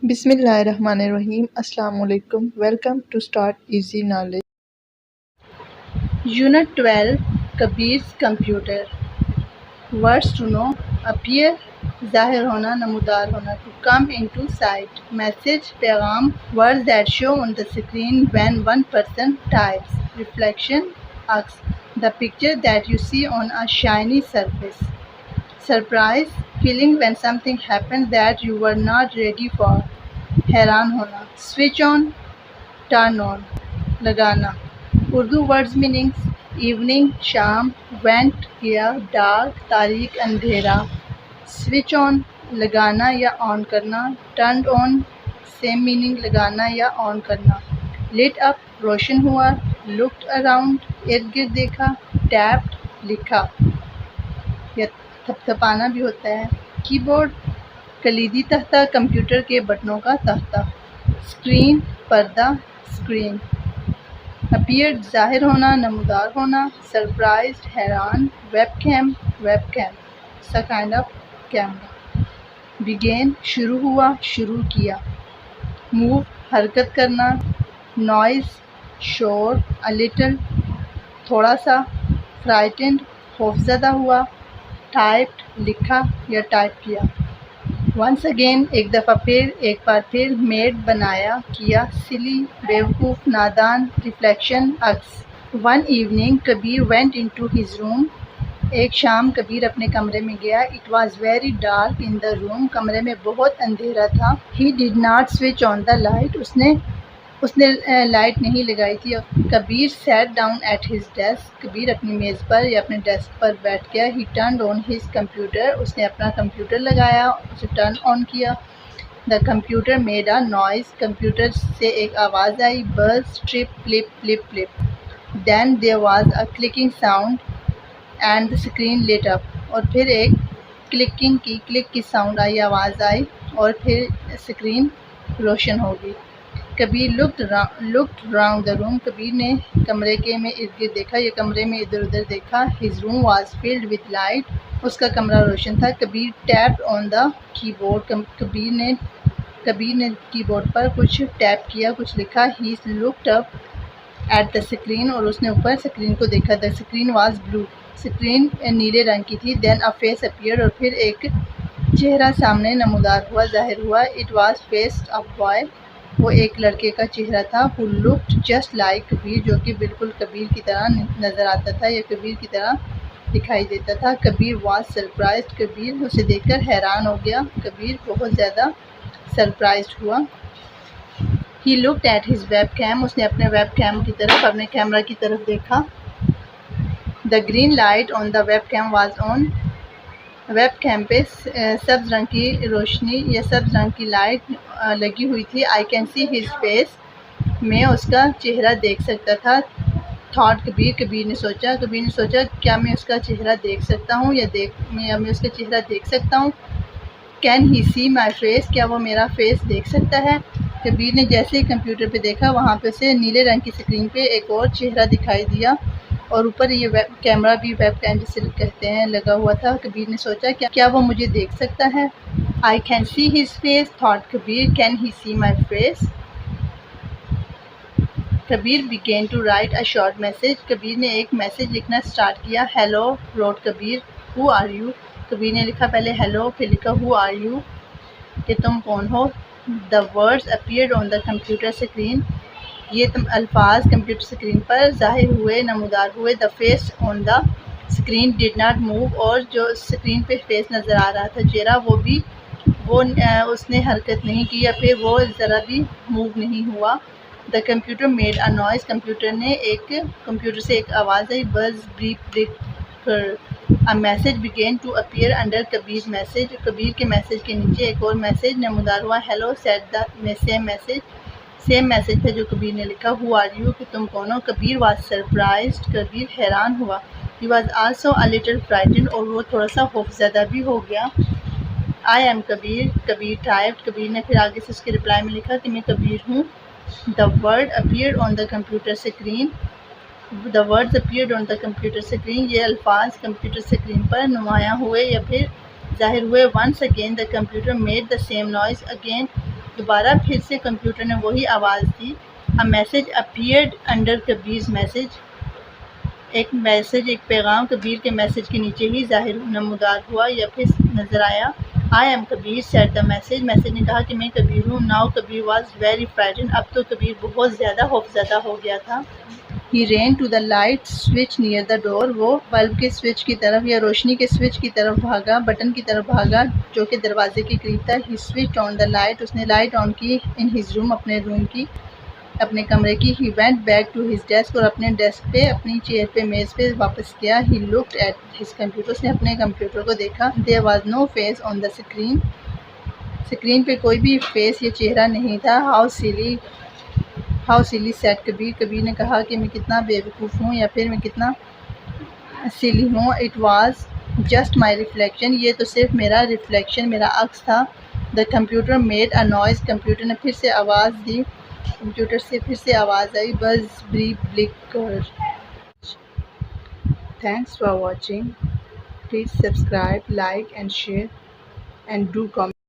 بسم اللہ الرحمن الرحیم۔ السلام علیکم۔ Welcome to start easy knowledge. Unit 12 Kabir's computer. Words to know: appear ظاہر ہونا، نمودار ہونا، to come into sight message پیغام، words that show on the screen when one person types, reflection عکس، the picture that you see on a shiny surface, surprise feeling when something happen that you were not ready for, حیران ہونا، switch on, turn on, لگانا۔ Urdu words meanings: evening شام، went گیا، dark تاریک اندھیرا، switch on لگانا یا آن کرنا، ٹرنڈ آن سیم میننگ لگانا یا آن کرنا، لٹ اپ روشن ہوا، لکڈ اراؤنڈ ارد گرد دیکھا، ٹیپڈ لکھا یا تھپتھپانا بھی ہوتا ہے، کی بورڈ کلیدی تختہ، کمپیوٹر کے بٹنوں کا تختہ، اسکرین پردہ، اسکرین، اپیئرڈ ظاہر ہونا، نمودار ہونا، سرپرائزڈ حیران، ویب کیم سا کائنڈ آف کیمرا، بگین شروع ہوا، شروع کیا، موو حرکت کرنا، نوائز شور، اے لٹل تھوڑا سا، فرائٹنڈ خوفزدہ ہوا، ٹائپڈ لکھا یا ٹائپ کیا، ونس اگین ایک دفعہ پھر، ایک بار پھر، میڈ بنایا، کیا، سلی بیوقوف، نادان، ریفلیکشن عکس، one evening Kabir went into his room, ایک شام کبیر اپنے کمرے میں گیا، it was very dark in the room, کمرے میں بہت اندھیرا تھا، he did not switch on the light, اس نے لائٹ نہیں لگائی تھی، Kabir sat down at his desk, Kabir اپنی میز پر یا اپنے ڈیسک پر بیٹھ گیا، he turned on his computer, اس نے اپنا کمپیوٹر لگایا، اسے ٹرن آن کیا، the computer made a noise, computer سے ایک آواز آئی، buzz trip flip flip flip, then there was a clicking sound and the screen lit up, اور پھر ایک کلکنگ کی کلک کی ساؤنڈ آئی، آواز آئی، اور پھر اسکرین روشن ہو گئی، کبیر لکڈ راؤنڈ دا روم، کبیر نے کمرے کے میں ارد گرد دیکھا یا کمرے میں ادھر ادھر دیکھا، his room was flood with light, اس کا کمرہ روشن تھا، کبیر ٹیپڈ آن دا کی بورڈ، کبیر نے کی بورڈ پر کچھ ٹیپ کیا، کچھ لکھا، he looked up at the screen, اور اس نے اوپر اسکرین کو دیکھا، the screen was blue, screen نیلے رنگ کی تھی، دین اے فیس اپیئرڈ، اور پھر ایک چہرہ سامنے نمودار ہوا، ظاہر ہوا، it was face of boy, وہ ایک لڑکے کا چہرہ تھا، who looked just like کبیر، جو کہ بالکل کبیر کی طرح نظر آتا تھا یا کبیر کی طرح دکھائی دیتا تھا، کبیر was surprised، کبیر اسے دیکھ کر حیران ہو گیا، کبیر بہت زیادہ سرپرائزڈ ہوا، he looked at his webcam، اس نے اپنے ویب کیم کی طرف، اپنے کیمرہ کی طرف دیکھا، the green light on the webcam was on، web came پہ سبز رنگ کی روشنی یا سبز رنگ کی لائٹ لگی ہوئی تھی، I can see his face, میں اس کا چہرہ دیکھ سکتا تھا، تھاٹ کبیر نے سوچا کیا میں اس کا چہرہ دیکھ سکتا ہوں یا میں اس کا چہرہ دیکھ سکتا ہوں، can he see my face, کیا وہ میرا فیس دیکھ سکتا ہے، کبیر نے جیسے ہی کمپیوٹر پہ دیکھا، وہاں پہ اسے نیلے رنگ کی اسکرین پہ ایک اور چہرہ دکھائی دیا، اور اوپر یہ کیمرہ بھی ویب کیم جسے کہتے ہیں لگا ہوا تھا، کبیر نے سوچا کیا وہ مجھے دیکھ سکتا ہے، I can see his face, thought Kabir, can he see my face, Kabir began to write a short message، Kabir نے ایک میسج لکھنا سٹارٹ کیا، hello wrote Kabir, who are you، Kabir نے لکھا پہلے ہیلو، پھر لکھا who are you، کہ تم کون ہو، the words appeared on the computer screen، یہ الفاظ کمپیوٹر اسکرین پر ظاہر ہوئے، نمودار ہوئے، the face on the screen did not move، اور جو اسکرین پہ فیس نظر آ رہا تھا چہرہ، وہ اس نے حرکت نہیں کی یا پھر وہ ذرا بھی موو نہیں ہوا، the computer made a noise، computer سے ایک آواز آئی، buzz beep beep، a message began to appear under Kabir message, Kabir کے میسج کے نیچے ایک اور میسج نمودار ہوا، hello said the same message تھا جو کبیر نے لکھا، who are you، کہ تم کون ہو، کبیر was surprised، کبیر حیران ہوا، he was also a little frightened، اور وہ تھوڑا سا خوفزدہ بھی ہو گیا، I am کبیر typed، کبیر نے پھر آگے سے اس کے رپلائی میں لکھا کہ میں کبیر ہوں، the words appeared on the computer screen، یہ الفاظ کمپیوٹر اسکرین پر نمایاں ہوئے یا پھر ظاہر ہوئے، once again the computer made the same noise، again دوبارہ پھر سے کمپیوٹر نے وہی آواز دی. A message appeared under کبیر's message. ایک پیغام کبیر کے میسج کے نیچے ہی ظاہر نمودار ہوا یا پھر نظر آیا. I am Kabir said the message. Message نے کہا کہ میں کبیر ہوں. Now Kabir was very frightened. اب تو کبیر بہت زیادہ خوفزدہ ہو گیا تھا. He ran to the light switch near the door. وہ بلب کے سوئچ کی طرف یا روشنی کے سوئچ کی طرف بھاگا، بٹن کی طرف بھاگا جو کہ دروازے کے قریب تھا. He switched on the light. اس نے لائٹ آن کی. In his room. اپنے روم کی، اپنے کمرے کی. He went back to his desk. اور اپنے ڈیسک پہ، اپنی چیئر پہ، میز پہ واپس گیا. He looked at his computer. اس نے اپنے کمپیوٹر کو دیکھا. There was no face on the screen. Screen پہ کوئی بھی فیس یا چہرہ نہیں تھا. How silly said کبیر. کبیر نے کہا کہ میں کتنا بے وقوف ہوں یا پھر میں کتنا سلی ہوں. It was just my reflection. یہ تو صرف میرا ریفلیکشن، میرا عکس تھا. The computer made a noise. Computer نے پھر سے آواز دی. کمپیوٹر سے پھر سے آواز آئی. Buzz, beep, flicker. Thanks for watching. Please subscribe, like and share and do comment.